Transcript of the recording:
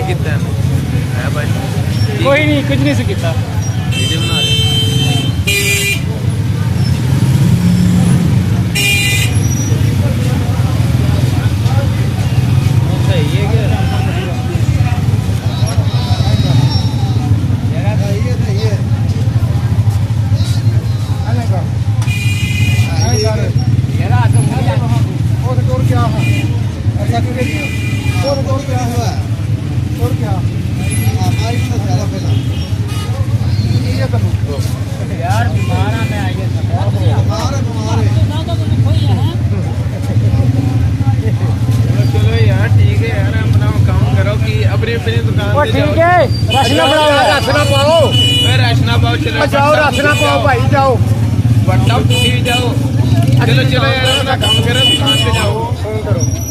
ਕੀਤਾ ਹੈ ਭਾਈ? ਕੋਈ ਨਹੀਂ, ਕੁਝ ਨਹੀਂ ਸੀ ਕੀਤਾ। ਵੀਡੀਓ ਬਣਾ ਰਹੇ ਸਹੀ ਹੈ ਕਿ यार बीमार है, मैं आइए चलो यार ठीक है यार, अपना काम करो कि अपनी अपनी दुकान पे जाओ। ठीक है, रसना बनाओ, रसना पाओ, राशना पाओ, चलो जाओ रसना पाओ भाई, जाओ बट्टा भी जाओ। चलो चलो यार, अपना काम करो, दुकान पे जाओ। फोन करो।